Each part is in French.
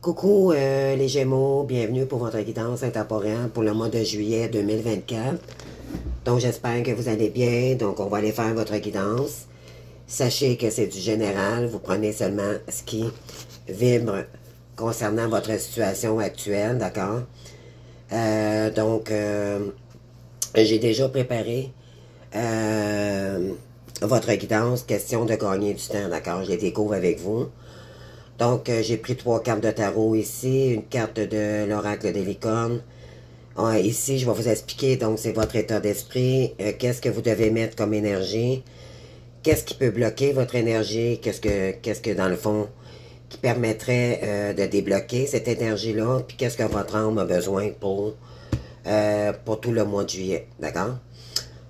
Coucou les Gémeaux, bienvenue pour votre guidance intemporelle pour le mois de juillet 2024. Donc j'espère que vous allez bien, donc on va aller faire votre guidance. Sachez que c'est du général, vous prenez seulement ce qui vibre concernant votre situation actuelle, d'accord? J'ai déjà préparé votre guidance, question de gagner du temps, d'accord? Je les découvre avec vous. Donc, j'ai pris 3 cartes de tarot ici, une carte de l'oracle des licornes. Ici, je vais vous expliquer, donc c'est votre état d'esprit, qu'est-ce que vous devez mettre comme énergie, qu'est-ce qui peut bloquer votre énergie, qu'est-ce que dans le fond, qui permettrait de débloquer cette énergie-là, puis qu'est-ce que votre âme a besoin pour tout le mois de juillet, d'accord?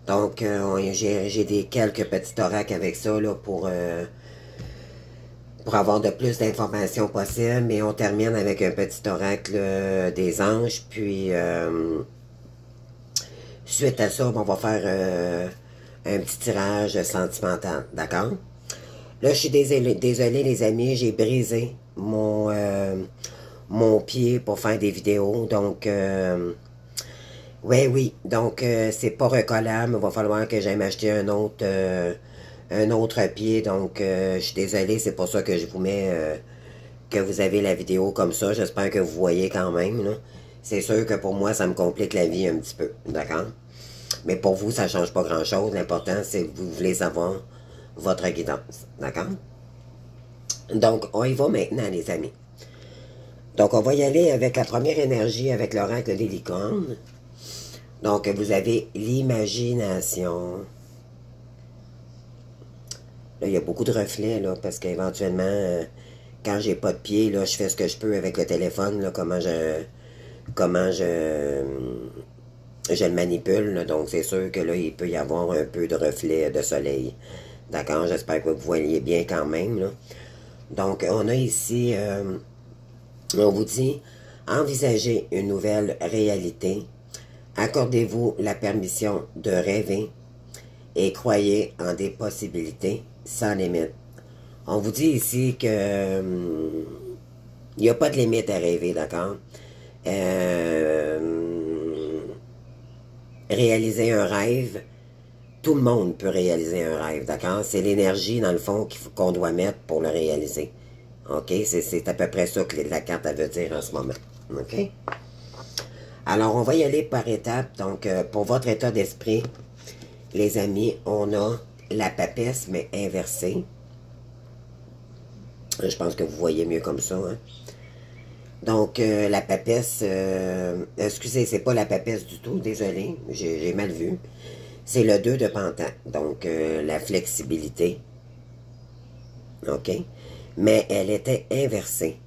Donc, j'ai quelques petits oracles avec ça, là, pour avoir de plus d'informations possibles, mais on termine avec un petit oracle des anges, puis suite à ça, on va faire un petit tirage sentimental, d'accord? Là, je suis désolé les amis, j'ai brisé mon pied pour faire des vidéos, donc oui, donc c'est pas recollable, il va falloir que j'aille m'acheter un autre pied, donc je suis désolé, c'est pour ça que je vous mets que vous avez la vidéo comme ça, j'espère que vous voyez quand même, là. C'est sûr que pour moi, ça me complique la vie un petit peu, d'accord? Mais pour vous, ça change pas grand-chose, l'important, c'est que vous voulez savoir votre guidance, d'accord? Donc, on y va maintenant, les amis. Donc, on va y aller avec la première énergie, avec l'oracle des licornes. Donc, vous avez l'imagination. Là, il y a beaucoup de reflets, là, parce qu'éventuellement, quand j'ai pas de pied, là, je fais ce que je peux avec le téléphone, là, comment je le manipule, là. Donc c'est sûr que là, il peut y avoir un peu de reflets de soleil. D'accord? J'espère que vous voyez bien quand même, là. Donc, on a ici, on vous dit, envisagez une nouvelle réalité. Accordez-vous la permission de rêver et croyez en des possibilités sans limite. On vous dit ici que il n'y a pas de limite à rêver, d'accord? Réaliser un rêve, tout le monde peut réaliser un rêve, d'accord? C'est l'énergie, dans le fond, qu'on doit mettre pour le réaliser. OK? C'est à peu près ça que la carte elle veut dire en ce moment. OK? Alors, on va y aller par étapes. Donc, pour votre état d'esprit, les amis, on a la papesse, mais inversée. Je pense que vous voyez mieux comme ça, hein? Donc, la papesse, excusez, c'est pas la papesse du tout, désolé, j'ai mal vu. C'est le 2 de pentacle, donc la flexibilité, ok? Mais elle était inversée.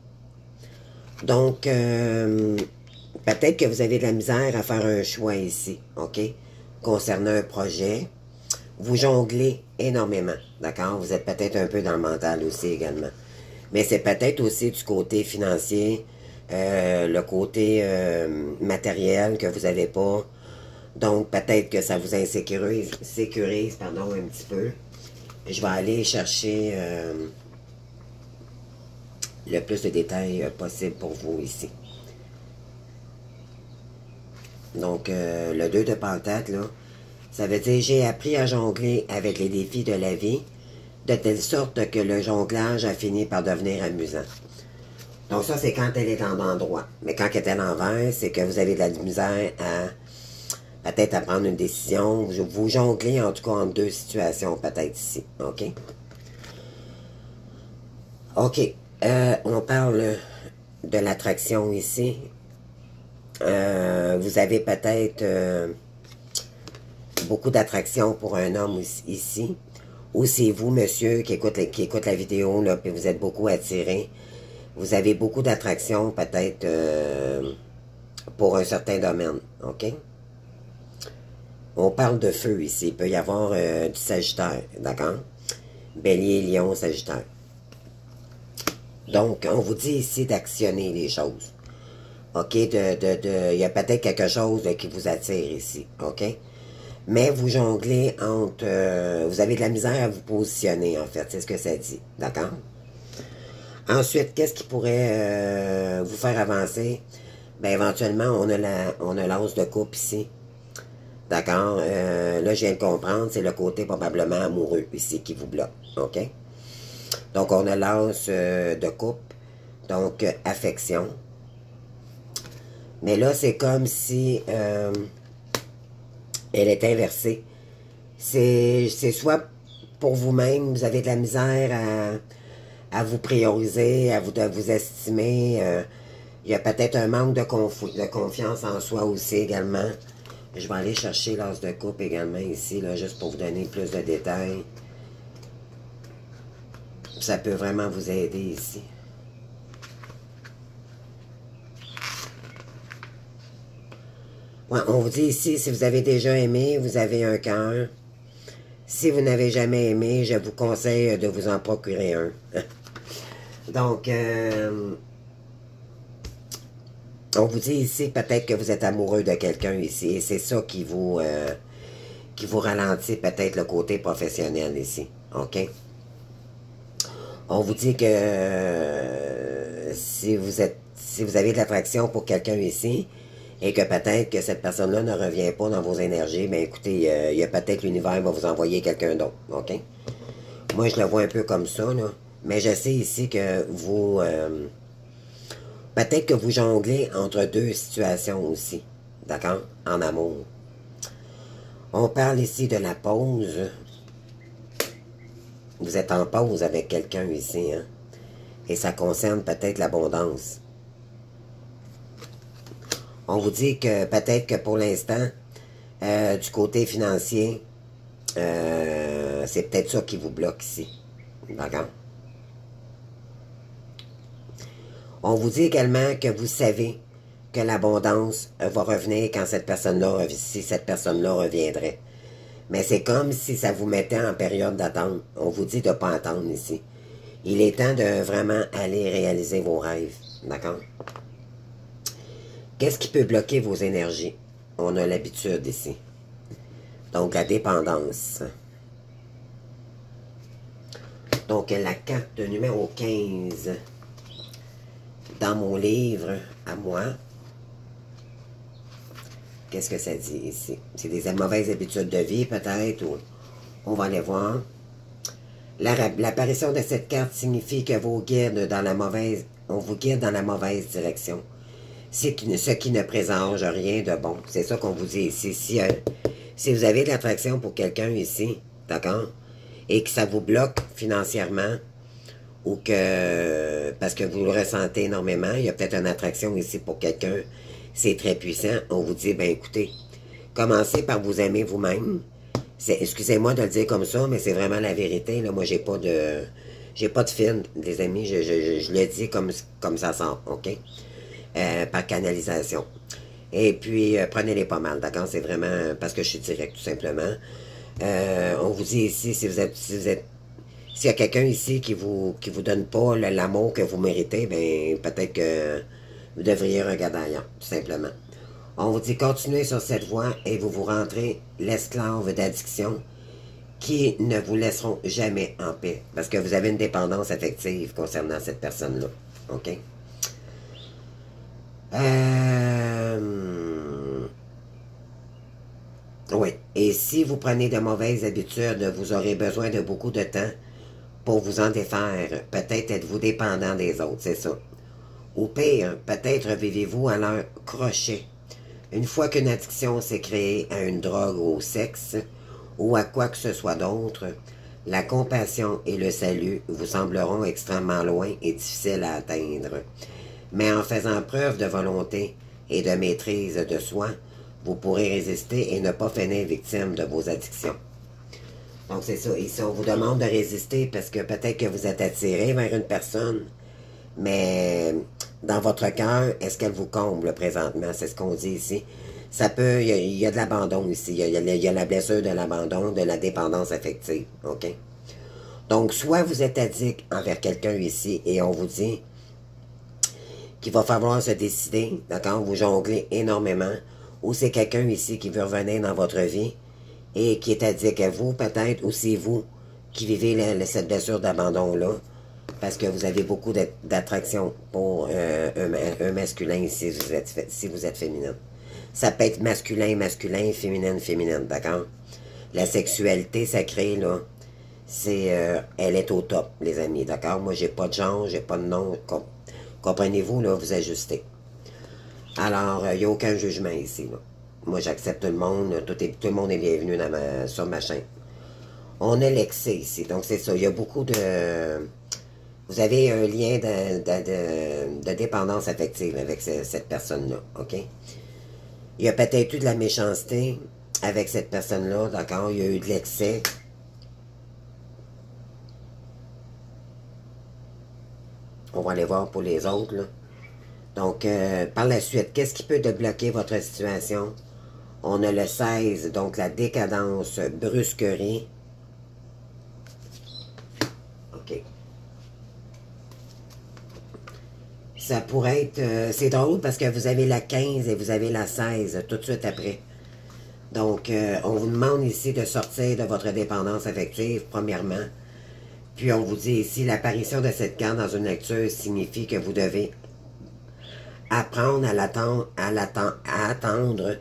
Donc, peut-être que vous avez de la misère à faire un choix ici, ok? Concernant un projet, vous jonglez énormément, d'accord? Vous êtes peut-être un peu dans le mental aussi également. Mais c'est peut-être aussi du côté financier, le côté matériel que vous n'avez pas. Donc, peut-être que ça vous sécurise, pardon, un petit peu. Je vais aller chercher le plus de détails possible pour vous ici. Donc, le 2 de pentacle, là, ça veut dire j'ai appris à jongler avec les défis de la vie, de telle sorte que le jonglage a fini par devenir amusant. Donc ça, c'est quand elle est en endroit. Mais quand elle est à l'envers, c'est que vous avez de la misère à peut-être à prendre une décision. Vous jonglez en tout cas en deux situations, peut-être ici. OK? OK. On parle de l'attraction ici. Vous avez peut-être beaucoup d'attraction pour un homme ici. Ou c'est vous, monsieur, qui écoute la vidéo, là, puis vous êtes beaucoup attiré. Vous avez beaucoup d'attraction, peut-être, pour un certain domaine, OK? On parle de feu ici. Il peut y avoir du Sagittaire, d'accord? Bélier, Lion, Sagittaire. Donc, on vous dit ici d'actionner les choses. OK? Il y a peut-être quelque chose qui vous attire ici, OK? Mais vous jonglez entre... vous avez de la misère à vous positionner, en fait. C'est ce que ça dit, d'accord? Ensuite, qu'est-ce qui pourrait vous faire avancer? Ben, éventuellement, on a l'as de coupe ici. D'accord? Là, je viens de comprendre, c'est le côté probablement amoureux ici qui vous bloque. OK? Donc, on a l'as de coupe. Donc, affection. Mais là, c'est comme si elle est inversée. C'est soit pour vous-même, vous avez de la misère à vous prioriser, à vous estimer. Il y a peut-être un manque de confiance en soi aussi également. Je vais aller chercher l'as de coupe également ici, là, juste pour vous donner plus de détails. Ça peut vraiment vous aider ici. Ouais, on vous dit ici, si vous avez déjà aimé, vous avez un cœur. Si vous n'avez jamais aimé, je vous conseille de vous en procurer un. Donc, on vous dit ici peut-être que vous êtes amoureux de quelqu'un ici. Et c'est ça qui vous ralentit peut-être le côté professionnel ici. OK? On vous dit que si vous avez de l'attraction pour quelqu'un ici, et que peut-être que cette personne-là ne revient pas dans vos énergies, ben écoutez, il y a peut-être l'univers va vous envoyer quelqu'un d'autre, OK? Moi, je le vois un peu comme ça, là. Mais je sais ici que vous... peut-être que vous jonglez entre deux situations aussi, d'accord? En amour. On parle ici de la pause. Vous êtes en pause avec quelqu'un ici, hein? Et ça concerne peut-être l'abondance. On vous dit que peut-être que pour l'instant, du côté financier, c'est peut-être ça qui vous bloque ici. D'accord? On vous dit également que vous savez que l'abondance va revenir quand cette personne-là, si cette personne-là reviendrait. Mais c'est comme si ça vous mettait en période d'attente. On vous dit de ne pas attendre ici. Il est temps de vraiment aller réaliser vos rêves. D'accord? Qu'est-ce qui peut bloquer vos énergies? On a l'habitude ici. Donc, la dépendance. Donc, la carte numéro 15 dans mon livre à moi. Qu'est-ce que ça dit ici? C'est des mauvaises habitudes de vie, peut-être, ou on va aller voir. L'apparition de cette carte signifie que vos guides dans la mauvaise, on vous guide dans la mauvaise direction. Ce qui ne présage rien de bon. C'est ça qu'on vous dit ici. Si vous avez de l'attraction pour quelqu'un ici, d'accord, et que ça vous bloque financièrement, ou que, parce que vous le ressentez énormément, il y a peut-être une attraction ici pour quelqu'un, c'est très puissant, on vous dit, ben écoutez, commencez par vous aimer vous-même. Excusez-moi de le dire comme ça, mais c'est vraiment la vérité, là. Moi, j'ai pas de film, les amis, je le dis comme ça sort, OK? Par canalisation. Et puis, prenez-les pas mal, d'accord? C'est vraiment parce que je suis direct, tout simplement. On vous dit ici, s'il y a quelqu'un ici qui vous donne pas l'amour que vous méritez, ben peut-être que vous devriez regarder ailleurs, tout simplement. On vous dit continuez sur cette voie et vous vous rentrez l'esclave d'addiction qui ne vous laisseront jamais en paix. Parce que vous avez une dépendance affective concernant cette personne-là. OK? Oui. Et si vous prenez de mauvaises habitudes, vous aurez besoin de beaucoup de temps pour vous en défaire. Peut-être êtes-vous dépendant des autres, c'est ça. Ou pire, peut-être vivez-vous à leur crochet. Une fois qu'une addiction s'est créée à une drogue ou au sexe, ou à quoi que ce soit d'autre, la compassion et le salut vous sembleront extrêmement loin et difficiles à atteindre. Mais en faisant preuve de volonté et de maîtrise de soi, vous pourrez résister et ne pas finir victime de vos addictions. Donc c'est ça. Ici, on vous demande de résister parce que peut-être que vous êtes attiré vers une personne, mais dans votre cœur, est-ce qu'elle vous comble présentement? C'est ce qu'on dit ici. Ça peut, il y a de l'abandon ici. Il y a la blessure de l'abandon, de la dépendance affective. OK? Donc, soit vous êtes addict envers quelqu'un ici et on vous dit qu'il va falloir se décider, d'accord? Vous jonglez énormément. Ou c'est quelqu'un ici qui veut revenir dans votre vie et qui est addict à vous, peut-être, ou c'est vous qui vivez cette blessure d'abandon-là. parce que vous avez beaucoup d'attraction pour un masculin si vous êtes féminin. Ça peut être masculin, masculin, féminine, féminine, d'accord? La sexualité sacrée, là, elle est au top, les amis, d'accord? Moi, j'ai pas de genre, j'ai pas de nom, comprenez-vous, là, vous ajustez. Alors, il n'y a aucun jugement ici, là. Moi, j'accepte tout le monde, tout le monde est bienvenu sur ma chaîne. On est l'excès ici, donc c'est ça, il y a beaucoup de... Vous avez un lien de dépendance affective avec cette personne-là, OK? Il y a peut-être eu de la méchanceté avec cette personne-là, d'accord? Il y a eu de l'excès. On va aller voir pour les autres, là. Donc, par la suite, qu'est-ce qui peut débloquer votre situation? On a le 16, donc la décadence, brusquerie. OK. Ça pourrait être... c'est drôle parce que vous avez la 15 et vous avez la 16 tout de suite après. Donc, on vous demande ici de sortir de votre dépendance affective, premièrement. Puis, on vous dit ici, l'apparition de cette carte dans une lecture signifie que vous devez apprendre à attendre.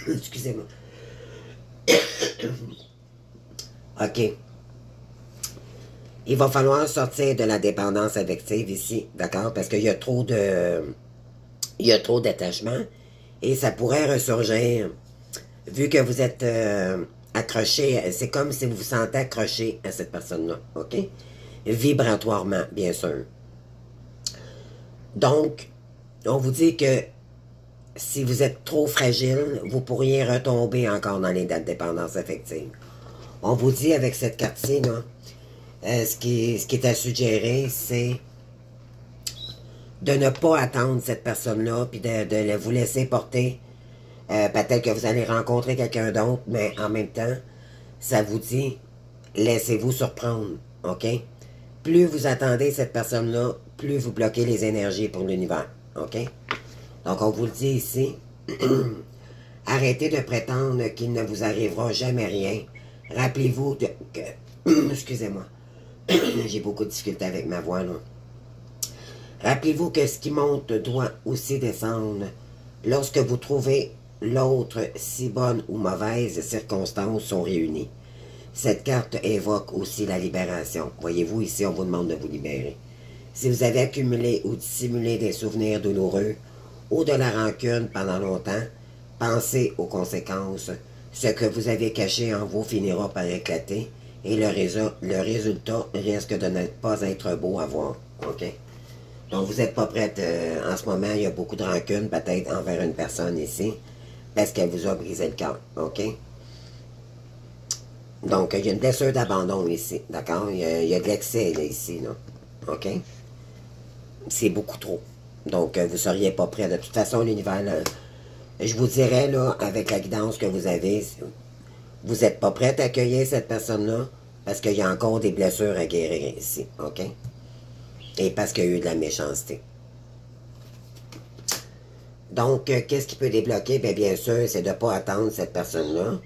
Excusez-moi. OK. Il va falloir sortir de la dépendance affective ici, d'accord? Parce qu'il y a trop d'attachement et ça pourrait ressurgir. Vu que vous êtes accroché, c'est comme si vous vous sentez accroché à cette personne-là, OK? Vibratoirement, bien sûr. Donc, on vous dit que si vous êtes trop fragile, vous pourriez retomber encore dans les dates de dépendance affective. On vous dit avec cette carte-ci, là, ce qui est à suggérer, c'est de ne pas attendre cette personne-là, puis de vous laisser porter. Peut-être que vous allez rencontrer quelqu'un d'autre, mais en même temps, ça vous dit, laissez-vous surprendre, OK? Plus vous attendez cette personne-là, plus vous bloquez les énergies pour l'univers, OK? Donc, on vous le dit ici, arrêtez de prétendre qu'il ne vous arrivera jamais rien. Rappelez-vous que... Excusez-moi. J'ai beaucoup de difficultés avec ma voix, là. Rappelez-vous que ce qui monte doit aussi descendre. Lorsque vous trouvez l'autre, si bonne ou mauvaise circonstances sont réunies. Cette carte évoque aussi la libération. Voyez-vous, ici, on vous demande de vous libérer. Si vous avez accumulé ou dissimulé des souvenirs douloureux ou de la rancune pendant longtemps, pensez aux conséquences. Ce que vous avez caché en vous finira par éclater et le résultat risque de ne pas être beau à voir. OK? Donc, vous n'êtes pas prête. En ce moment, il y a beaucoup de rancune, peut-être, envers une personne ici, parce qu'elle vous a brisé le cœur. OK? Donc, il y a une blessure d'abandon ici. D'accord? Il y a de l'excès, là, ici. Là. OK? C'est beaucoup trop. Donc, vous ne seriez pas prêt. De toute façon, l'univers, je vous dirais, là, avec la guidance que vous avez, vous n'êtes pas prête à accueillir cette personne-là parce qu'il y a encore des blessures à guérir ici. OK? Et parce qu'il y a eu de la méchanceté. Donc, qu'est-ce qui peut débloquer? Bien sûr, c'est de ne pas attendre cette personne-là.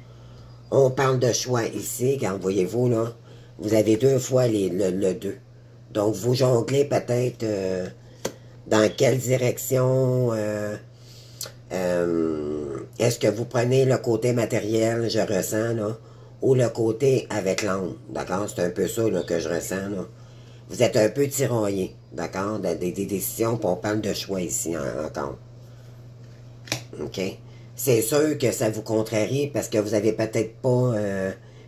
On parle de choix ici, quand voyez-vous, là, vous avez deux fois le 2. Donc, vous jonglez peut-être dans quelle direction... est-ce que vous prenez le côté matériel, je ressens, là, ou le côté avec l'âme, d'accord? C'est un peu ça là, que je ressens, là. Vous êtes un peu tiraillé, d'accord? Des décisions, puis on parle de choix ici encore. OK? C'est sûr que ça vous contrarie parce que vous avez peut-être pas...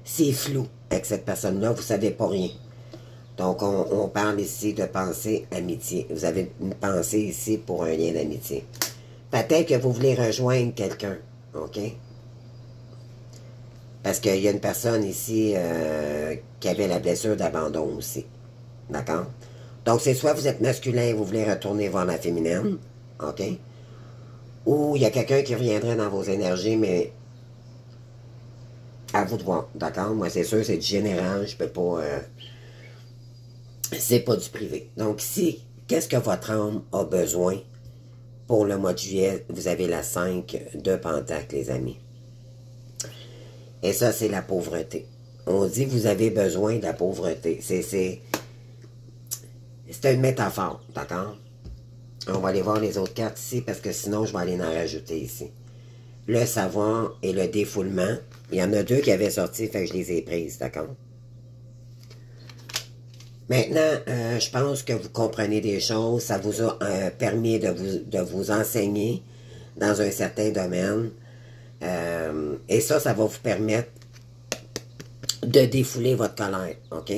c'est flou avec cette personne-là, vous savez pas rien. Donc, on parle ici de pensée amitié. Vous avez une pensée ici pour un lien d'amitié. Peut-être que vous voulez rejoindre quelqu'un, OK? Parce qu'il y a une personne ici qui avait la blessure d'abandon aussi, d'accord? Donc, c'est soit vous êtes masculin et vous voulez retourner voir la féminine, OK? Ou il y a quelqu'un qui reviendrait dans vos énergies, mais à vous de voir, d'accord? Moi, c'est sûr, c'est du général, je peux pas... c'est pas du privé. Donc, ici, qu'est-ce que votre âme a besoin? Pour le mois de juillet, vous avez la 5 de Pentacle, les amis. Et ça, c'est la pauvreté. On dit que vous avez besoin de la pauvreté. C'est une métaphore, d'accord? On va aller voir les autres cartes ici, parce que sinon, je vais aller en rajouter ici. Le savoir et le défoulement. Il y en a deux qui avaient sorti, fait que je les ai prises, d'accord? Maintenant, je pense que vous comprenez des choses. Ça vous a permis de vous enseigner dans un certain domaine. Et ça va vous permettre de défouler votre colère, OK?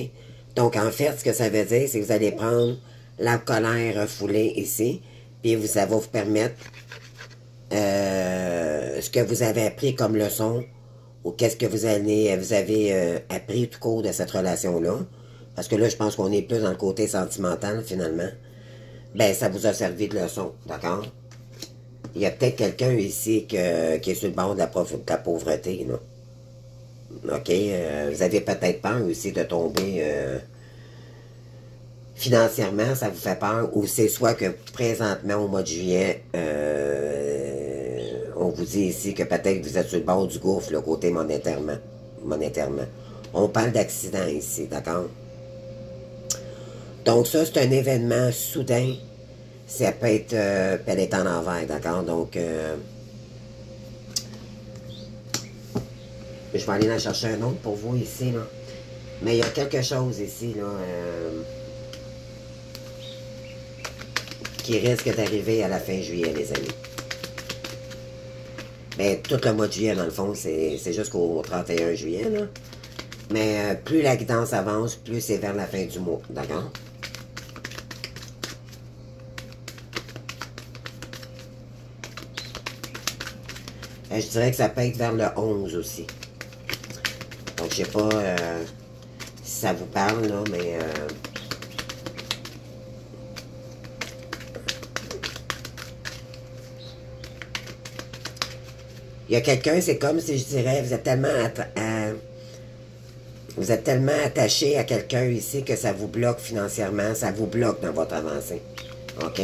Donc, en fait, ce que ça veut dire, c'est que vous allez prendre la colère refoulée ici, puis ça va vous permettre ce que vous avez appris comme leçon, ou qu'est-ce que vous avez appris tout court de cette relation-là, parce que là, je pense qu'on est plus dans le côté sentimental, finalement, ben, ça vous a servi de leçon, d'accord? Il y a peut-être quelqu'un ici qui est sur le bord de la pauvreté, là. OK? Vous avez peut-être peur aussi de tomber financièrement, ça vous fait peur, ou c'est soit que présentement, au mois de juillet, on vous dit ici que peut-être vous êtes sur le bord du gouffre, le côté monétairement. On parle d'accident ici, d'accord? Donc ça, c'est un événement soudain. Ça peut être, elle est en envers, d'accord? Donc, je vais aller en chercher un autre pour vous ici, là. Mais il y a quelque chose ici, là, qui risque d'arriver à la fin juillet, les amis. Ben, tout le mois de juillet, dans le fond, c'est jusqu'au 31 juillet, là. Mais plus la guidance avance, plus c'est vers la fin du mois, d'accord? Je dirais que ça peut être vers le 11 aussi. Donc, je sais pas si ça vous parle, là, mais... il y a quelqu'un, c'est comme si je dirais, vous êtes tellement attaché à quelqu'un ici que ça vous bloque financièrement, ça vous bloque dans votre avancée. OK?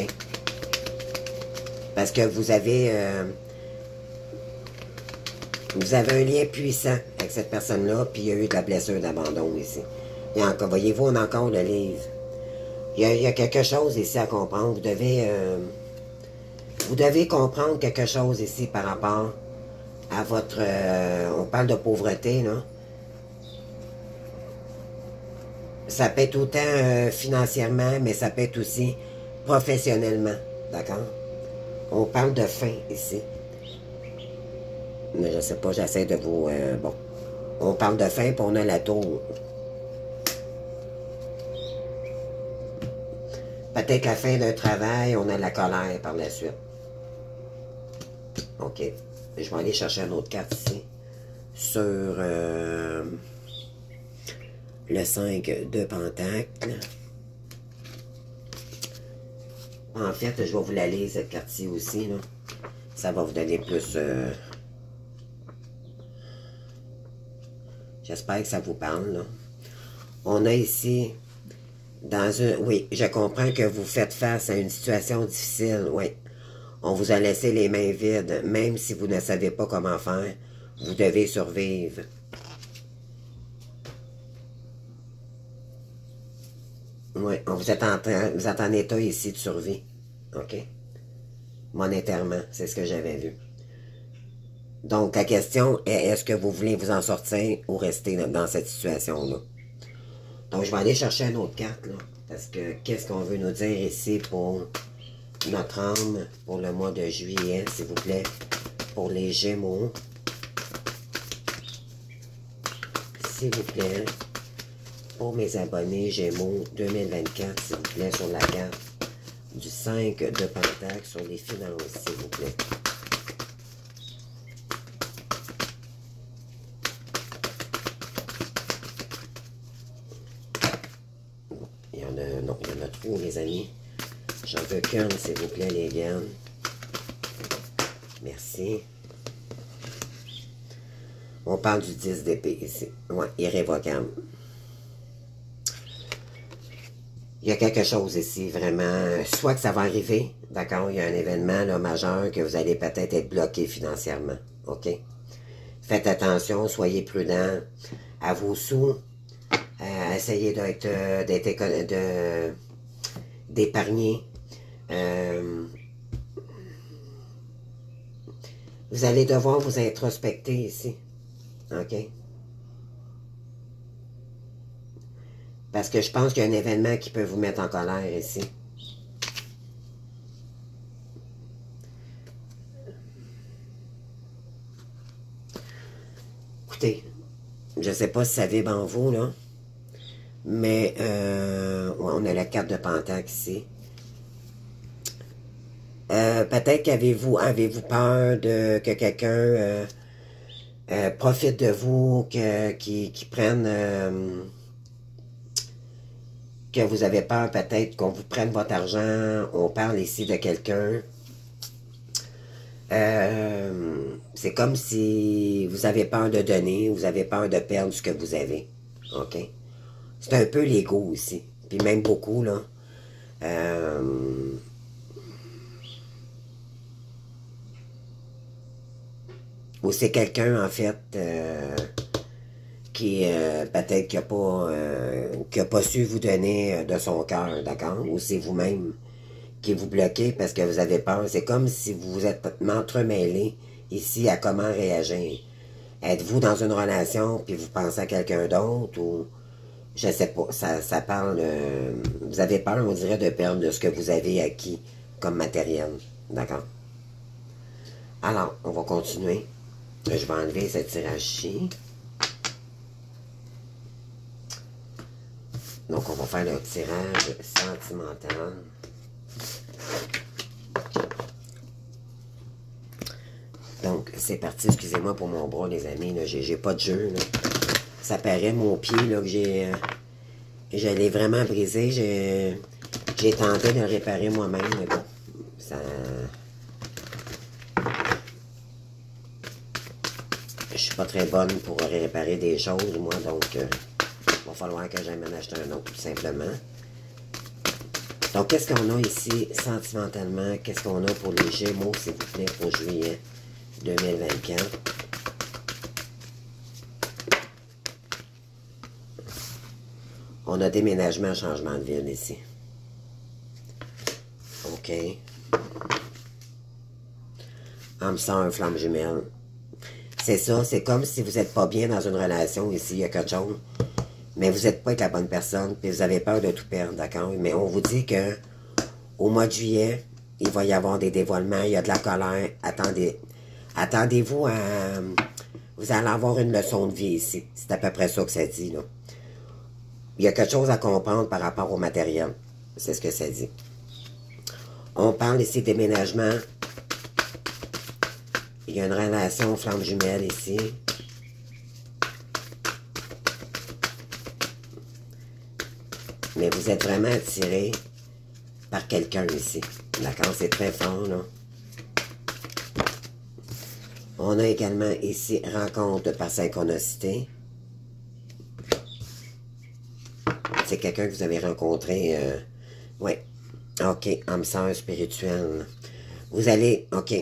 Parce que vous avez un lien puissant avec cette personne-là, puis il y a eu de la blessure d'abandon ici. Et encore, voyez-vous, on a encore le livre. Il y a quelque chose ici à comprendre. Vous devez comprendre quelque chose ici par rapport à votre... on parle de pauvreté, là. Ça peut être autant financièrement, mais ça peut être aussi professionnellement. D'accord? On parle de faim ici. Mais je sais pas, j'essaie de vous... bon. On parle de faim, puis on a la tour. Peut-être la fin d'un travail, on a la colère par la suite. OK. Je vais aller chercher une autre carte ici. Sur le 5 de Pentacle. En fait, je vais vous la lire, cette carte-ci aussi, là. Ça va vous donner plus... J'espère que ça vous parle, là. On a ici... Oui, je comprends que vous faites face à une situation difficile, oui. On vous a laissé les mains vides, même si vous ne savez pas comment faire. Vous devez survivre. Oui, vous êtes en état ici de survie. OK? Monétairement, c'est ce que j'avais vu. Donc, la question est, est-ce que vous voulez vous en sortir ou rester dans cette situation-là? Donc, je vais aller chercher une autre carte, là. Parce que, qu'est-ce qu'on veut nous dire ici pour notre âme, pour le mois de juillet, s'il vous plaît, pour les Gémeaux. S'il vous plaît, pour mes abonnés Gémeaux 2024, s'il vous plaît, sur la carte du 5 de Pentacle, sur les finances, s'il vous plaît. Non, il y en a trop, les amis. J'en veux qu'une, s'il vous plaît, les gars. Merci. On parle du 10 d'épée ici. Ouais, irrévocable. Il y a quelque chose ici, vraiment. Soit que ça va arriver, d'accord? Il y a un événement là, majeur que vous allez peut-être être bloqué financièrement. OK? Faites attention, soyez prudents à vos sous. Essayez d'épargner. Vous allez devoir vous introspecter ici. OK? Parce que je pense qu'il y a un événement qui peut vous mettre en colère ici. Écoutez, je ne sais pas si ça vibre en vous, là. Mais on a la carte de Pentacle ici. Peut-être qu'avez-vous peur de que quelqu'un profite de vous, qui prenne... que vous avez peur peut-être qu'on vous prenne votre argent. On parle ici de quelqu'un. C'est comme si vous avez peur de donner, vous avez peur de perdre ce que vous avez. OK? C'est un peu l'ego ici. Puis même beaucoup, là. Ou c'est quelqu'un, en fait, qui peut-être qui a pas su vous donner de son cœur, d'accord? Ou c'est vous-même qui vous bloquez parce que vous avez peur. C'est comme si vous vous êtes entremêlé ici à comment réagir. Êtes-vous dans une relation puis vous pensez à quelqu'un d'autre ou je sais pas. Ça parle. Vous avez peur, on dirait, de perdre de ce que vous avez acquis comme matériel. D'accord? Alors, on va continuer. Je vais enlever ce tirage-ci. Donc, on va faire le tirage sentimental. Donc, c'est parti. Excusez-moi pour mon bras, les amis. J'ai pas de jeu. Là. Ça paraît, mon pied, là, que j'ai... je l'ai vraiment brisé. J'ai tenté de le réparer moi-même, mais bon, ça... Je suis pas très bonne pour réparer des choses, moi, donc... il va falloir que j'aille m'en acheter un autre, tout simplement. Donc, qu'est-ce qu'on a ici, sentimentalement? Qu'est-ce qu'on a pour les Gémeaux, s'il vous plaît, pour juillet 2024? On a déménagement, changement de ville ici. OK. Âme sœur, flamme jumelle. C'est ça, c'est comme si vous n'êtes pas bien dans une relation ici, il y a quelque chose. Mais vous n'êtes pas avec la bonne personne, puis vous avez peur de tout perdre, d'accord? Mais on vous dit que au mois de juillet, il va y avoir des dévoilements, il y a de la colère. Attendez-vous à... Vous allez avoir une leçon de vie ici. C'est à peu près ça que ça dit, là. Il y a quelque chose à comprendre par rapport au matériel. C'est ce que ça dit. On parle ici de déménagement. Il y a une relation flamme jumelle ici. Mais vous êtes vraiment attiré par quelqu'un ici. D'accord? C'est très fort, là. On a également ici rencontre par synchronicité. C'est quelqu'un que vous avez rencontré. Oui. OK. Âme sœur spirituelle. Vous allez... OK.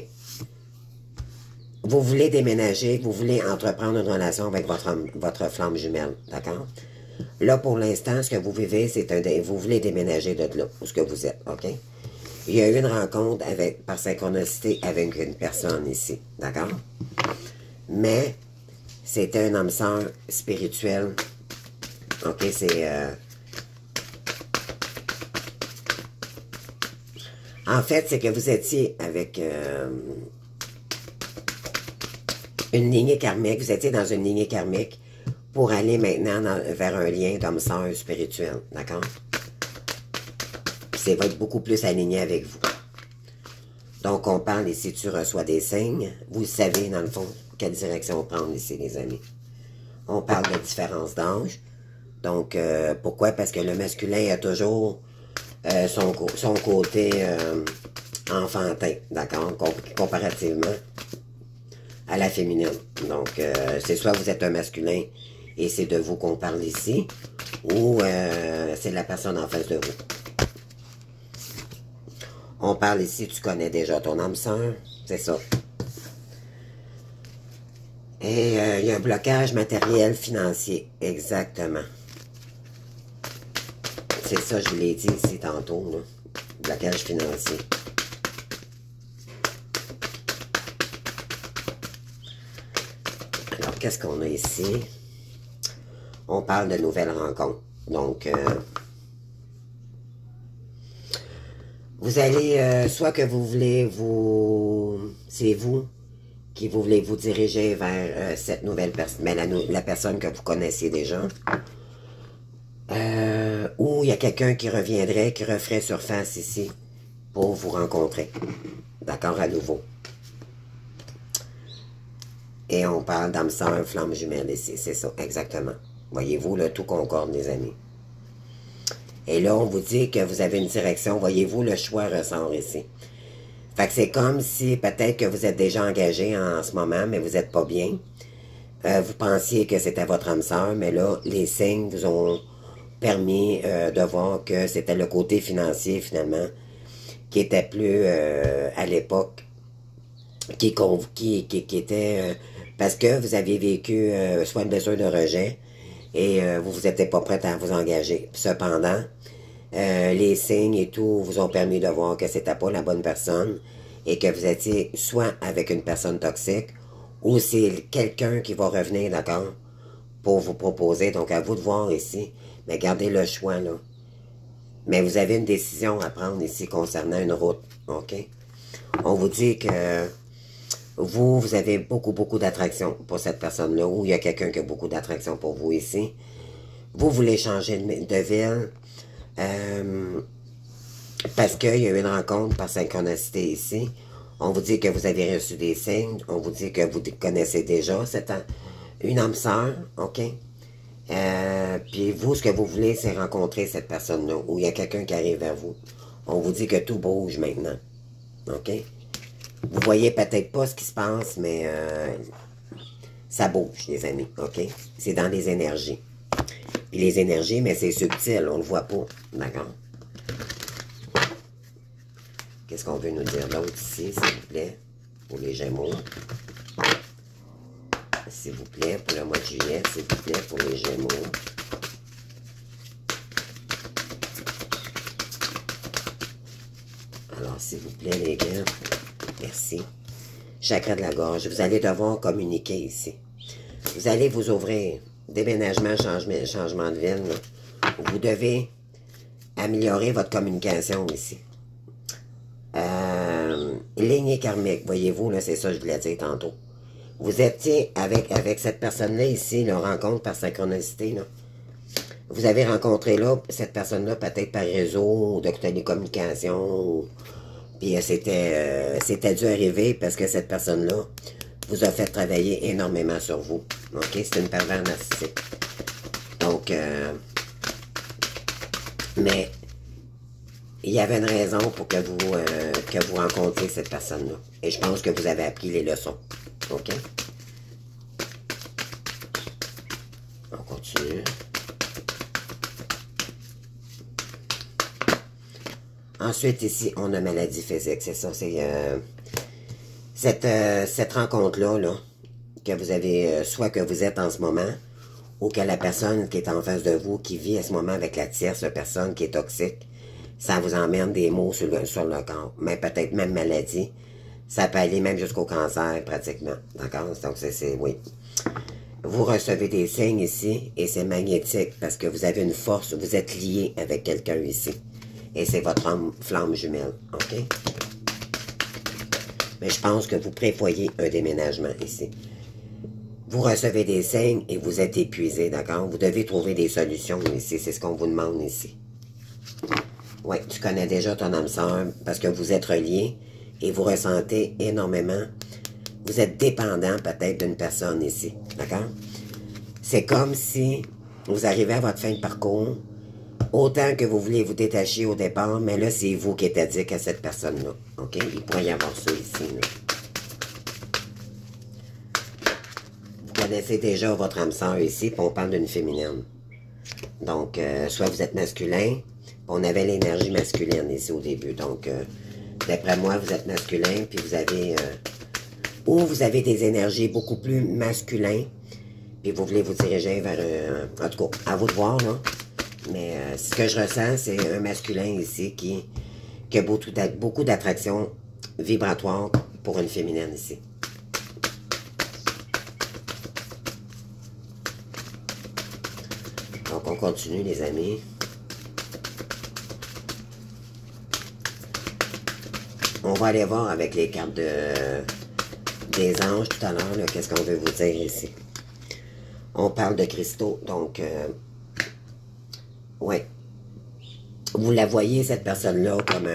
Vous voulez déménager, vous voulez entreprendre une relation avec votre flamme jumelle, d'accord? Là, pour l'instant, ce que vous vivez, c'est vous voulez déménager de là, où ce que vous êtes, OK? Il y a eu une rencontre par synchronicité avec une personne ici, d'accord? Mais, c'était un âme sœur spirituel, OK? C'est... En fait, c'est que vous étiez avec... une lignée karmique, vous étiez dans une lignée karmique pour aller maintenant vers un lien d'homme sœur spirituel, d'accord? Ça va être beaucoup plus aligné avec vous. Donc, on parle ici, tu reçois des signes. Vous savez, dans le fond, quelle direction prendre ici, les amis. On parle de différence d'âge. Donc, pourquoi? Parce que le masculin a toujours son côté enfantin, d'accord? Comparativement à la féminine. Donc, c'est soit vous êtes un masculin et c'est de vous qu'on parle ici, ou c'est la personne en face de vous. On parle ici, tu connais déjà ton âme sœur, c'est ça. Et il y a un blocage matériel financier, exactement. C'est ça, je vous l'ai dit ici tantôt, là. Blocage financier. Alors, qu'est-ce qu'on a ici? On parle de nouvelles rencontres. Donc, vous allez, soit que vous voulez c'est vous qui vous voulez vous diriger vers cette nouvelle personne, mais la personne que vous connaissiez déjà. Ou il y a quelqu'un qui reviendrait, qui referait surface ici pour vous rencontrer. D'accord, à nouveau. Et on parle d'âme sœur, flamme jumelle ici, c'est ça, exactement. Voyez-vous, là, tout concorde, les amis. Et là, on vous dit que vous avez une direction. Voyez-vous, le choix ressort ici. Fait que c'est comme si peut-être que vous êtes déjà engagé en ce moment, mais vous n'êtes pas bien. Vous pensiez que c'était votre âme sœur, mais là, les signes vous ont permis de voir que c'était le côté financier, finalement, qui était plus, à l'époque, qui était... parce que vous aviez vécu soit une blessure de rejet, et vous n'étiez pas prête à vous engager. Cependant, les signes et tout vous ont permis de voir que c'était pas la bonne personne, et que vous étiez soit avec une personne toxique, ou c'est quelqu'un qui va revenir, d'accord, pour vous proposer. Donc, à vous de voir ici. Mais gardez le choix, là. Mais vous avez une décision à prendre ici concernant une route, OK? On vous dit que vous avez beaucoup d'attraction pour cette personne-là, ou il y a quelqu'un qui a beaucoup d'attraction pour vous ici. Vous voulez changer de ville, parce qu'il y a eu une rencontre par synchronicité ici. On vous dit que vous avez reçu des signes, on vous dit que vous connaissez déjà une âme sœur, OK? Puis vous, ce que vous voulez, c'est rencontrer cette personne-là, ou il y a quelqu'un qui arrive vers vous. On vous dit que tout bouge maintenant. OK? Vous voyez peut-être pas ce qui se passe, mais ça bouge, les amis. OK? C'est dans les énergies. Puis les énergies, mais c'est subtil, on le voit pas. D'accord? Qu'est-ce qu'on veut nous dire d'autre ici, s'il vous plaît? Pour les Gémeaux. S'il vous plaît, pour le mois de juillet, s'il vous plaît, pour les Gémeaux. Alors, s'il vous plaît, les gars, merci. Chakra de la gorge, vous allez devoir communiquer ici. Vous allez vous ouvrir. Déménagement, changement de ville. Là. Vous devez améliorer votre communication ici. Lignée karmique, voyez-vous, là, c'est ça que je voulais dire tantôt. Vous étiez avec cette personne-là ici, la rencontre par synchronicité, là. Vous avez rencontré là, cette personne-là, peut-être par réseau, de télécommunication, puis c'était dû arriver parce que cette personne-là vous a fait travailler énormément sur vous. OK? C'est une pervers narcissique. Donc, mais il y avait une raison pour que vous rencontriez cette personne-là. Et je pense que vous avez appris les leçons. OK? On continue. Ensuite, ici, on a maladie physique. C'est ça, c'est cette rencontre-là, là, que vous avez, soit que vous êtes en ce moment, ou que la personne qui est en face de vous, qui vit à ce moment avec la tierce personne qui est toxique, ça vous emmène des maux sur le corps, mais peut-être même maladie. Ça peut aller même jusqu'au cancer, pratiquement. D'accord? Donc, oui. Vous recevez des signes ici, et c'est magnétique, parce que vous avez une force, vous êtes lié avec quelqu'un ici. Et c'est votre flamme jumelle. OK? Mais je pense que vous prévoyez un déménagement ici. Vous recevez des signes et vous êtes épuisé, d'accord? Vous devez trouver des solutions ici. C'est ce qu'on vous demande ici. Oui, tu connais déjà ton âme sœur parce que vous êtes reliés et vous ressentez énormément. Vous êtes dépendant peut-être d'une personne ici, d'accord? C'est comme si vous arrivez à votre fin de parcours, autant que vous voulez vous détacher au départ, mais là, c'est vous qui êtes addict à cette personne-là, OK? Il pourrait y avoir ça ici, là. Vous connaissez déjà votre âme sœur ici, puis on parle d'une féminine. Donc, soit vous êtes masculin, on avait l'énergie masculine ici au début. Donc, d'après moi, vous êtes masculin, puis vous avez... ou vous avez des énergies beaucoup plus masculines, puis vous voulez vous diriger vers... en tout cas, à vous de voir, là. Mais ce que je ressens, c'est un masculin ici qui qu'il y a beaucoup d'attraction vibratoire pour une féminine ici. Donc, on continue, les amis. On va aller voir avec les cartes des anges tout à l'heure, qu'est-ce qu'on veut vous dire ici. On parle de cristaux, donc, ouais. Vous la voyez, cette personne-là, comme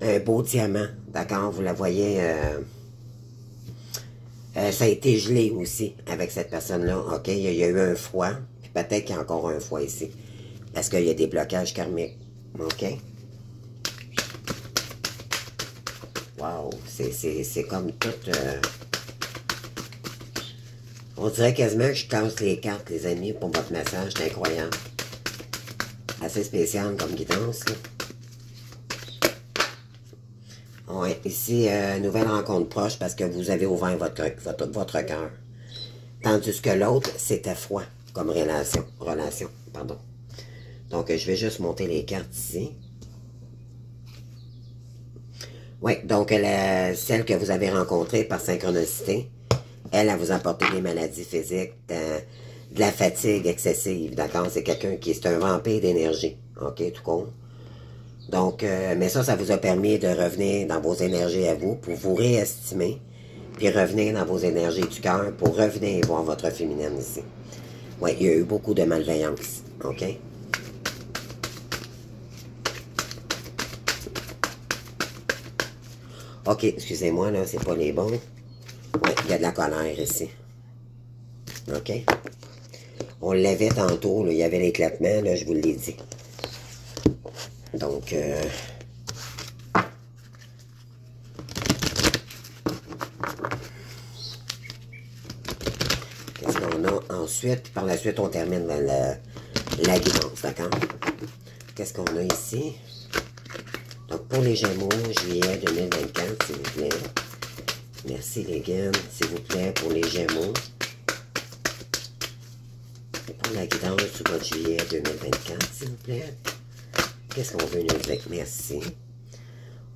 un beau diamant, d'accord? Vous la voyez, ça a été gelé aussi avec cette personne-là, ok? Il y a eu un froid, puis peut-être qu'il y a encore un froid ici, parce qu'il y a des blocages karmiques, ok? Wow, c'est comme tout... on dirait quasiment que je casse les cartes, les amis, pour votre message. C'est incroyable. Assez spécial comme guidance, là. Ouais, ici, nouvelle rencontre proche parce que vous avez ouvert votre cœur. Tandis que l'autre, c'était froid comme relation, pardon. Donc, je vais juste monter les cartes ici. Oui, donc celle que vous avez rencontrée par synchronicité, elle vous a apporté des maladies physiques, de la fatigue excessive, d'accord? C'est quelqu'un qui est un vampire d'énergie, ok, tout con. Donc, mais ça vous a permis de revenir dans vos énergies à vous, pour vous réestimer, puis revenir dans vos énergies du cœur, pour revenir voir votre féminine ici. Oui, il y a eu beaucoup de malveillance, ok? Ok, excusez-moi, là, c'est pas les bons. Oui, il y a de la colère ici. Ok? On l'avait tantôt, là, il y avait l'éclatement, là, je vous l'ai dit. Donc, qu'est-ce qu'on a ensuite? Par la suite, on termine la guidance, d'accord? Qu'est-ce qu'on a ici? Donc, pour les Gémeaux, juillet 2024, s'il vous plaît. Merci, les guides, s'il vous plaît, pour les Gémeaux. Et pour la guidance du mois de juillet 2024, s'il vous plaît. Qu'est-ce qu'on veut nous dire? Merci.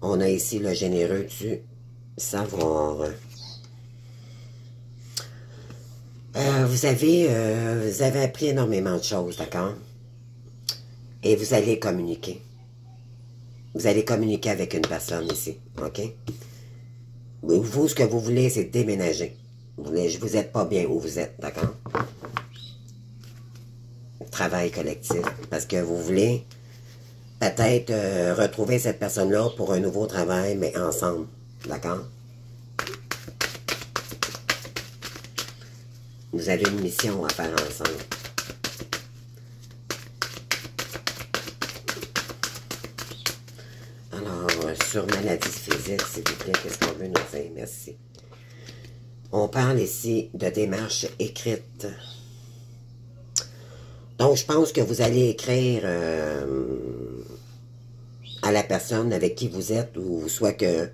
On a ici le généreux du savoir. Vous avez appris énormément de choses, d'accord? Et vous allez communiquer. Vous allez communiquer avec une personne ici, ok? Vous, ce que vous voulez, c'est déménager. Vous n'êtes pas bien où vous êtes, d'accord? Travail collectif. Parce que vous voulez peut-être retrouver cette personne-là pour un nouveau travail, mais ensemble, d'accord? Vous avez une mission à faire ensemble. Alors, sur maladie physique, s'il vous plaît, qu'est-ce qu'on veut nous dire? Merci. On parle ici de démarche écrite. Donc, je pense que vous allez écrire à la personne avec qui vous êtes, ou soit qu'il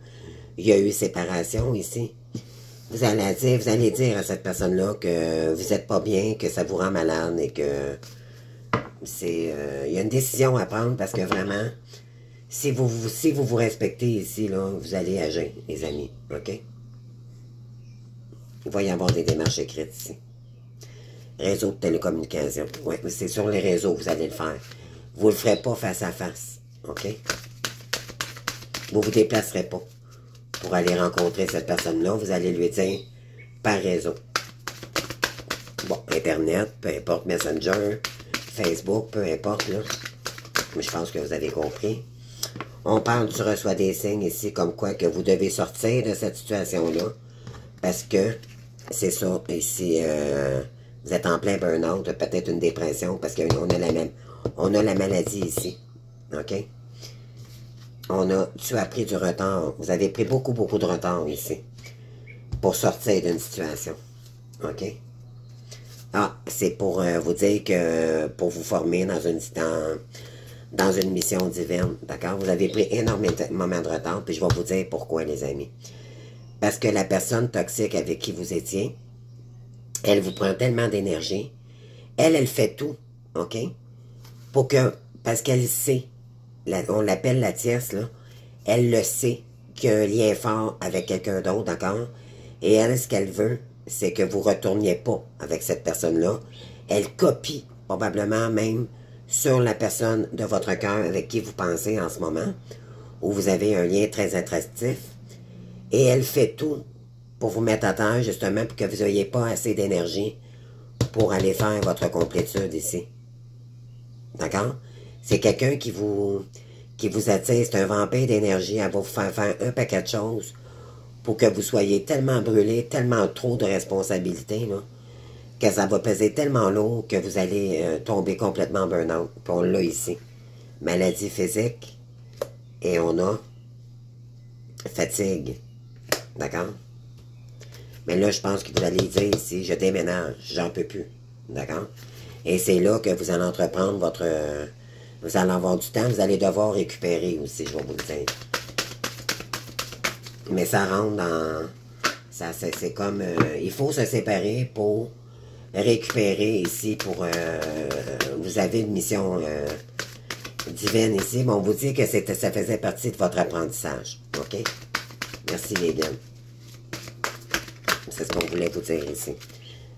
y a eu séparation ici. Vous allez dire à cette personne-là que vous n'êtes pas bien, que ça vous rend malade et que il y a une décision à prendre parce que vraiment, si vous vous respectez ici, là, vous allez agir, les amis, ok? Il va y avoir des démarches écrites ici. Réseau de télécommunication. Oui, c'est sur les réseaux que vous allez le faire. Vous ne le ferez pas face à face, ok? Vous ne vous déplacerez pas pour aller rencontrer cette personne-là. Vous allez lui dire par réseau. Bon, Internet, peu importe, Messenger, Facebook, peu importe, là. Mais je pense que vous avez compris. On parle du reçoit des signes ici, comme quoi que vous devez sortir de cette situation-là. Parce que, c'est ça, ici, vous êtes en plein burn-out, peut-être une dépression, parce qu'on a la maladie ici. OK? Tu as pris du retard. Vous avez pris beaucoup de retard ici. Pour sortir d'une situation. OK? Ah, c'est pour vous dire que, pour vous former dans une mission divine, d'accord? Vous avez pris énormément de retard, puis je vais vous dire pourquoi, les amis. Parce que la personne toxique avec qui vous étiez, elle vous prend tellement d'énergie, elle fait tout, OK? Parce qu'elle sait on l'appelle la tierce, là, elle le sait qu'il y a un lien fort avec quelqu'un d'autre, d'accord? Et elle, ce qu'elle veut, c'est que vous ne retourniez pas avec cette personne-là. Elle copie probablement même sur la personne de votre cœur avec qui vous pensez en ce moment, où vous avez un lien très attractif. Et elle fait tout pour vous mettre à terre, justement, pour que vous n'ayez pas assez d'énergie pour aller faire votre complétude ici. D'accord? C'est quelqu'un qui vous attire, c'est un vampire d'énergie, elle va vous faire faire un paquet de choses pour que vous soyez tellement brûlé, tellement trop de responsabilités, là, que ça va peser tellement lourd que vous allez tomber complètement en burn-out. Puis on l'a ici. Maladie physique et on a fatigue. D'accord? Mais là, je pense que vous allez dire ici, je déménage, j'en peux plus. D'accord? Et c'est là que vous allez entreprendre votre... vous allez avoir du temps, vous allez devoir récupérer aussi, je vais vous le dire. Mais ça rentre dans... c'est comme... il faut se séparer pour récupérer ici, pour... vous avez une mission divine ici. Bon, on vous dit que ça faisait partie de votre apprentissage. OK? Merci, les gars. C'est ce qu'on voulait vous dire ici.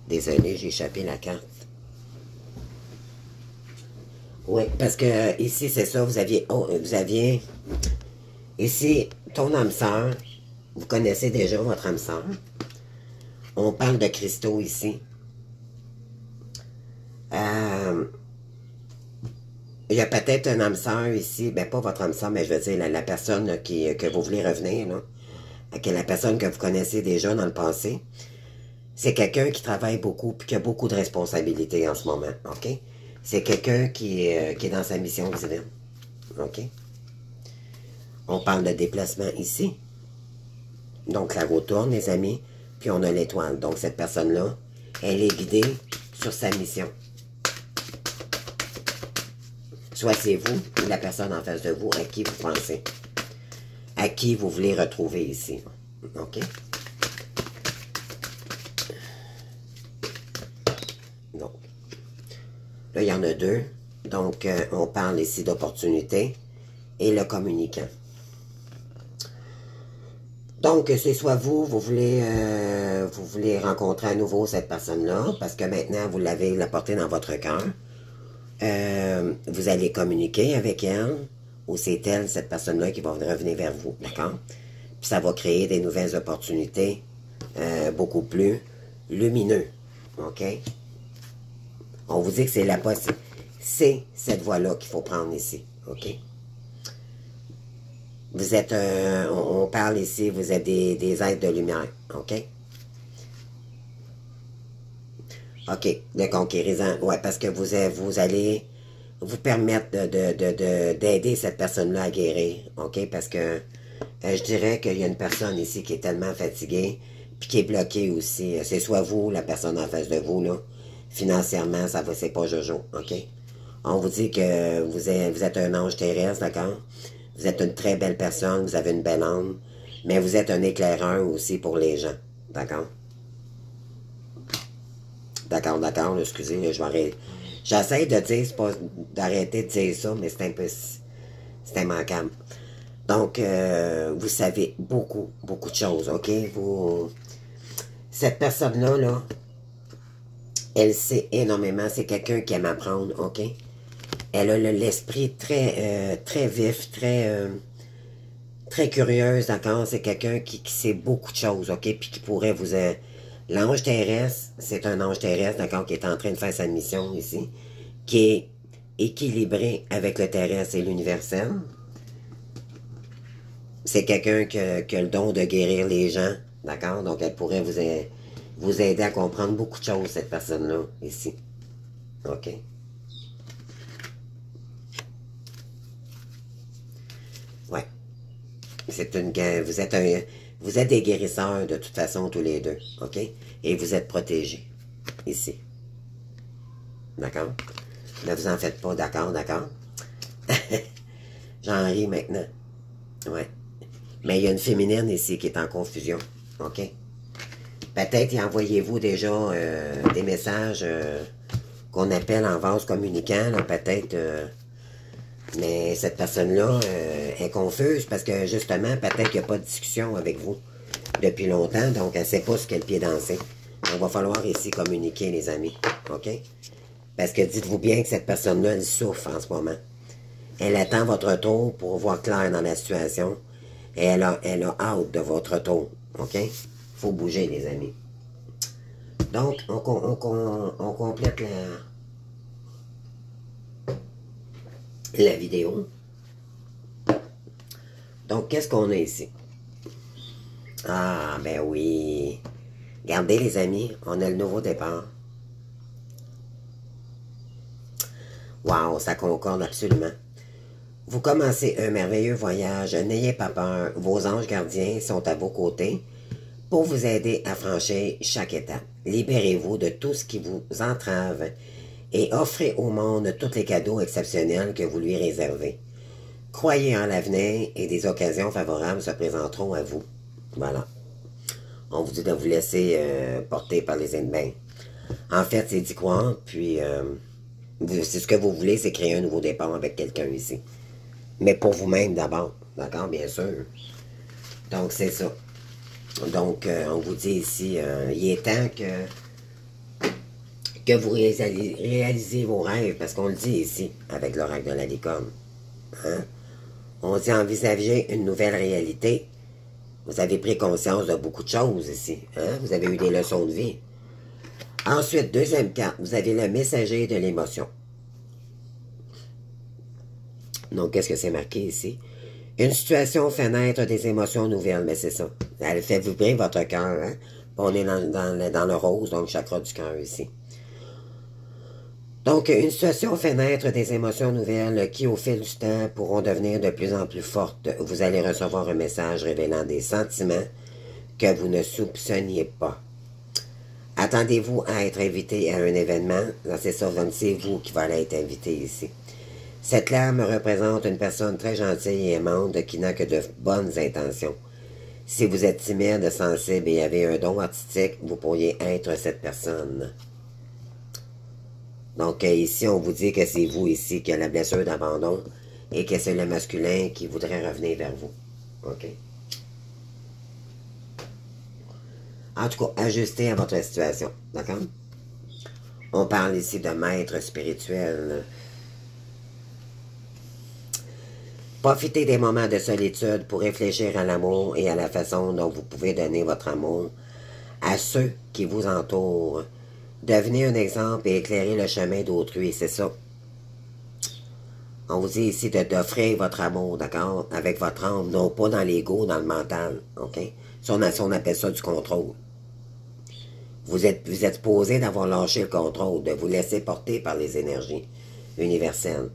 Désolé, j'ai échappé la carte. Oui, parce que ici, c'est ça, vous aviez... Ici, ton âme sœur, vous connaissez déjà votre âme sœur. On parle de cristaux ici. Il y a peut-être un âme sœur ici, ben pas votre âme sœur, mais je veux dire la personne là, que vous voulez revenir, là. Que la personne que vous connaissez déjà dans le passé. C'est quelqu'un qui travaille beaucoup puis qui a beaucoup de responsabilités en ce moment, OK? C'est quelqu'un qui est dans sa mission divine, OK? On parle de déplacement ici. Donc, la roue tourne, les amis, puis on a l'étoile. Donc, cette personne-là, elle est guidée sur sa mission. Soit c'est vous ou la personne en face de vous à qui vous pensez. À qui vous voulez retrouver ici. OK? Donc, là, il y en a deux. Donc, on parle ici d'opportunité et le communicant. Donc, c'est soit vous voulez rencontrer à nouveau cette personne-là, parce que maintenant, vous l'avez portée dans votre cœur. Vous allez communiquer avec elle, ou c'est elle, cette personne-là, qui va revenir vers vous, d'accord? Puis ça va créer des nouvelles opportunités beaucoup plus lumineux, OK? On vous dit que c'est cette voie-là qu'il faut prendre ici, OK? Vous êtes, on parle ici, vous êtes des êtres de lumière, OK? OK, le conquérissant, ouais, parce que vous allez vous permettre d'aider cette personne-là à guérir, OK? Parce que je dirais qu'il y a une personne ici qui est tellement fatiguée, puis qui est bloquée aussi. C'est soit vous, la personne en face de vous, là, financièrement, ça va, c'est pas Jojo, OK? On vous dit que vous êtes un ange terrestre, d'accord? Vous êtes une très belle personne, vous avez une belle âme, mais vous êtes un éclaireur aussi pour les gens, d'accord? D'accord, là, excusez, là, je vais arrêter. J'essaie de dire, c'est pas d'arrêter de dire ça, mais c'est un peu, c'est immanquable. Donc, vous savez beaucoup de choses, OK? Cette personne-là, là, elle sait énormément, c'est quelqu'un qui aime apprendre, OK? Elle a l'esprit très vif, très curieuse, d'accord? C'est quelqu'un qui sait beaucoup de choses, OK? Puis qui pourrait vous... l'ange terrestre, c'est un ange terrestre, d'accord, qui est en train de faire sa mission ici, qui est équilibré avec le terrestre et l'universel. C'est quelqu'un qui a le don de guérir les gens, d'accord? Donc, elle pourrait vous aider à comprendre beaucoup de choses, cette personne-là, ici. OK? Ouais. Vous êtes des guérisseurs de toute façon tous les deux, OK? Et vous êtes protégés, ici. D'accord? Ne vous en faites pas, d'accord? J'en ris maintenant. Ouais. Mais il y a une féminine ici qui est en confusion, OK? Peut-être y envoyez-vous déjà des messages qu'on appelle en vase communicant, peut-être... Mais cette personne-là est confuse parce que, justement, peut-être qu'il n'y a pas de discussion avec vous depuis longtemps, donc elle ne sait pas ce qu'est le pied dansé. Donc, il va falloir ici communiquer, les amis, OK? Parce que dites-vous bien que cette personne-là, elle souffre en ce moment. Elle attend votre retour pour voir clair dans la situation. Et elle a hâte de votre retour, OK? Faut bouger, les amis. Donc, on complète la vidéo. Donc, qu'est-ce qu'on a ici? Ah, ben oui. Regardez, les amis, on a le nouveau départ. Wow, ça concorde absolument. Vous commencez un merveilleux voyage, n'ayez pas peur, vos anges gardiens sont à vos côtés pour vous aider à franchir chaque étape. Libérez-vous de tout ce qui vous entrave et offrez au monde tous les cadeaux exceptionnels que vous lui réservez. Croyez en l'avenir et des occasions favorables se présenteront à vous. Voilà. On vous dit de vous laisser porter par les ennemis. En fait, c'est d'y croire, puis c'est ce que vous voulez, c'est créer un nouveau départ avec quelqu'un ici. Mais pour vous-même d'abord, d'accord, bien sûr. Donc, c'est ça. Donc, on vous dit ici, il est temps que vous réalisez vos rêves, parce qu'on le dit ici, avec l'oracle de la licorne. Hein? On dit envisager une nouvelle réalité. Vous avez pris conscience de beaucoup de choses ici. Hein? Vous avez eu des leçons de vie. Ensuite, deuxième carte, vous avez le messager de l'émotion. Donc, qu'est-ce que c'est marqué ici? Une situation fait naître des émotions nouvelles, mais c'est ça. Elle fait vibrer votre cœur. Hein? On est dans le rose, donc chakra du cœur ici. Donc, une situation fait naître des émotions nouvelles qui, au fil du temps, pourront devenir de plus en plus fortes. Vous allez recevoir un message révélant des sentiments que vous ne soupçonniez pas. Attendez-vous à être invité à un événement. Là, c'est ça, c'est vous qui allez être invité ici. Cette larme représente une personne très gentille et aimante qui n'a que de bonnes intentions. Si vous êtes timide, sensible et avez un don artistique, vous pourriez être cette personne. Donc ici, on vous dit que c'est vous ici qui a la blessure d'abandon et que c'est le masculin qui voudrait revenir vers vous. OK? En tout cas, ajustez à votre situation. D'accord? On parle ici de maître spirituel. Profitez des moments de solitude pour réfléchir à l'amour et à la façon dont vous pouvez donner votre amour à ceux qui vous entourent. Devenez un exemple et éclairez le chemin d'autrui, c'est ça. On vous dit ici d'offrir votre amour, d'accord, avec votre âme, non pas dans l'ego, dans le mental, ok? Si on appelle ça du contrôle. Vous êtes posé d'avoir lâché le contrôle, de vous laisser porter par les énergies universelles.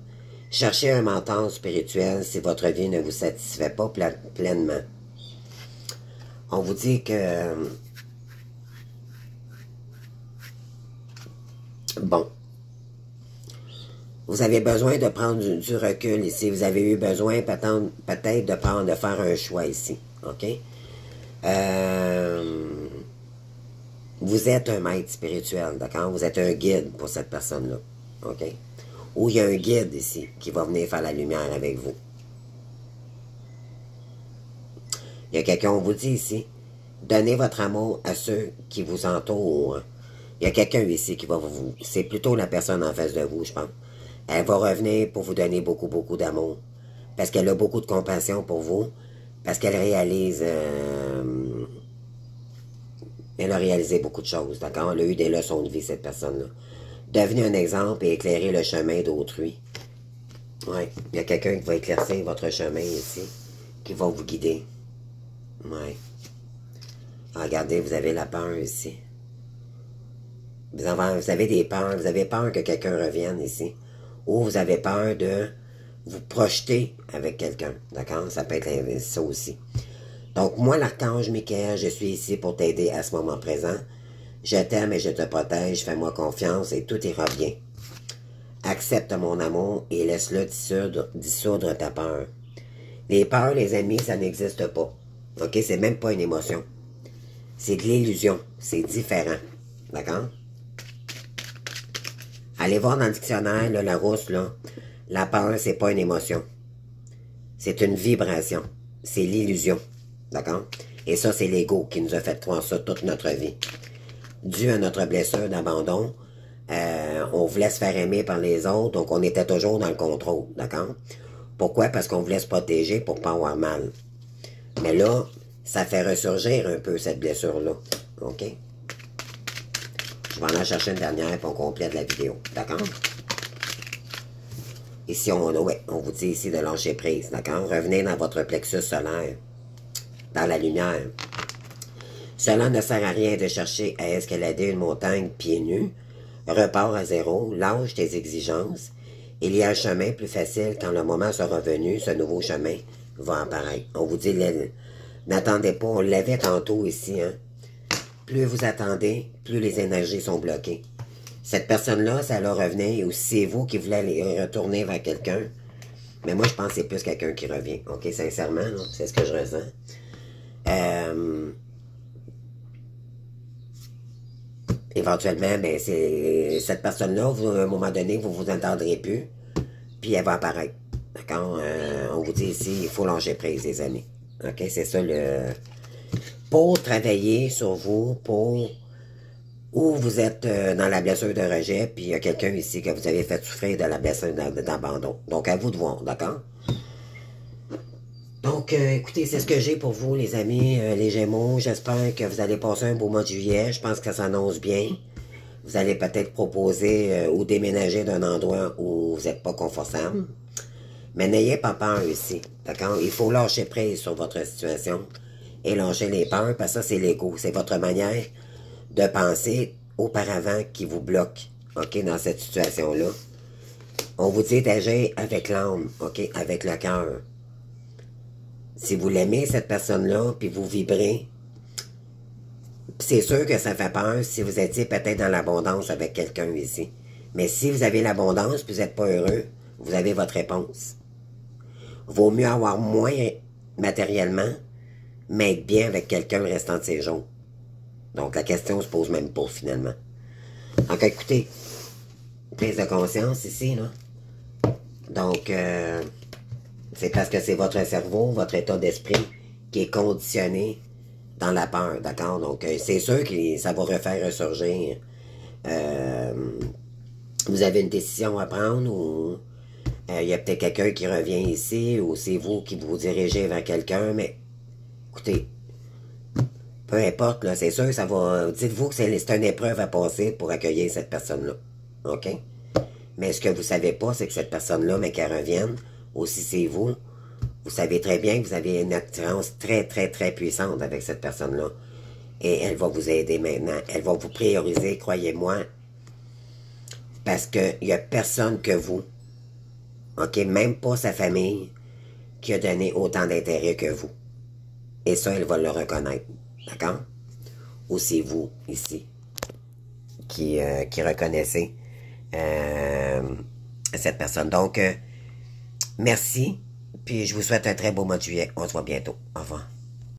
Cherchez un mentor spirituel si votre vie ne vous satisfait pas pleinement. On vous dit que... Bon. Vous avez besoin de prendre du recul ici. Vous avez eu besoin peut-être de faire un choix ici. OK? Vous êtes un maître spirituel, d'accord? Vous êtes un guide pour cette personne-là. OK? Ou il y a un guide ici qui va venir faire la lumière avec vous. Il y a quelqu'un, on vous dit ici, donnez votre amour à ceux qui vous entourent. Il y a quelqu'un ici qui va vous... C'est plutôt la personne en face de vous, je pense. Elle va revenir pour vous donner beaucoup, beaucoup d'amour. Parce qu'elle a beaucoup de compassion pour vous. Parce qu'elle réalise... elle a réalisé beaucoup de choses, d'accord? Elle a eu des leçons de vie, cette personne-là. Devenez un exemple et éclairez le chemin d'autrui. Oui, il y a quelqu'un qui va éclaircir votre chemin ici, qui va vous guider. Oui. Regardez, vous avez la peur ici. Vous avez des peurs, vous avez peur que quelqu'un revienne ici. Ou vous avez peur de vous projeter avec quelqu'un. D'accord? Ça peut être ça aussi. Donc, moi, l'archange Michael, je suis ici pour t'aider à ce moment présent. Je t'aime et je te protège, fais-moi confiance et tout ira bien. Accepte mon amour et laisse-le dissoudre ta peur. Les peurs, les amis, ça n'existe pas. OK? C'est même pas une émotion. C'est de l'illusion. C'est différent. D'accord? Allez voir dans le dictionnaire, là, Larousse, là. La peur, c'est pas une émotion. C'est une vibration. C'est l'illusion. D'accord? Et ça, c'est l'ego qui nous a fait croire ça toute notre vie. Dû à notre blessure d'abandon, on voulait se faire aimer par les autres, donc on était toujours dans le contrôle. D'accord? Pourquoi? Parce qu'on voulait se protéger pour pas avoir mal. Mais là, ça fait ressurgir un peu cette blessure-là. OK? Je vais en chercher une dernière pour qu'on complète la vidéo. D'accord? Ici, on vous dit ici de lâcher prise. D'accord? Revenez dans votre plexus solaire. Dans la lumière. Cela ne sert à rien de chercher à escalader une montagne pieds nus. Repars à zéro. Lâche tes exigences. Il y a un chemin plus facile quand le moment sera venu. Ce nouveau chemin va apparaître. On vous dit, n'attendez pas. On l'avait tantôt ici, hein? Plus vous attendez, plus les énergies sont bloquées. Cette personne-là, ça leur revenait, ou si c'est vous qui voulez aller retourner vers quelqu'un, mais moi, je pense que c'est plus quelqu'un qui revient. OK, sincèrement, c'est ce que je ressens. Éventuellement, ben, c'est cette personne-là, à un moment donné, vous vous entendrez plus, puis elle va apparaître. D'accord? On vous dit ici, il faut lâcher prise, les amis. OK, c'est ça le... Pour travailler sur vous, ou vous êtes dans la blessure de rejet, puis il y a quelqu'un ici que vous avez fait souffrir de la blessure d'abandon. Donc, à vous de voir, d'accord? Donc, écoutez, c'est ce que j'ai pour vous, les amis, les Gémeaux. J'espère que vous allez passer un beau mois de juillet. Je pense que ça s'annonce bien. Vous allez peut-être proposer ou déménager d'un endroit où vous n'êtes pas confortable. Mais n'ayez pas peur ici, d'accord? Il faut lâcher prise sur votre situation et lâcher les peurs, parce que ça, c'est l'ego. C'est votre manière de penser auparavant qui vous bloque, OK, dans cette situation-là. On vous dit d'agir avec l'âme, OK, avec le cœur. Si vous l'aimez, cette personne-là, puis vous vibrez, c'est sûr que ça fait peur si vous étiez peut-être dans l'abondance avec quelqu'un ici. Mais si vous avez l'abondance, puis vous n'êtes pas heureux, vous avez votre réponse. Vaut mieux avoir moins matériellement, mais être bien avec quelqu'un le restant de ses jours. Donc, la question se pose même pas, finalement. Donc, écoutez, prise de conscience ici, là. Donc, c'est parce que c'est votre cerveau, votre état d'esprit qui est conditionné dans la peur, d'accord? Donc, c'est sûr que ça va refaire ressurgir. Vous avez une décision à prendre ou il y a peut-être quelqu'un qui revient ici ou c'est vous qui vous dirigez vers quelqu'un, mais écoutez, peu importe, là, c'est sûr, ça va... Dites-vous que c'est une épreuve à passer pour accueillir cette personne-là. OK? Mais ce que vous savez pas, c'est que cette personne-là, mais qu'elle revienne, aussi c'est vous, vous savez très bien que vous avez une attirance très, très, très puissante avec cette personne-là. Et elle va vous aider maintenant. Elle va vous prioriser, croyez-moi. Parce qu'il n'y a personne que vous, OK? Même pas sa famille, qui a donné autant d'intérêt que vous. Et ça, elle va le reconnaître. D'accord? Ou c'est vous, ici, qui reconnaissez cette personne. Donc, merci. Puis je vous souhaite un très beau mois de juillet. On se voit bientôt. Au revoir.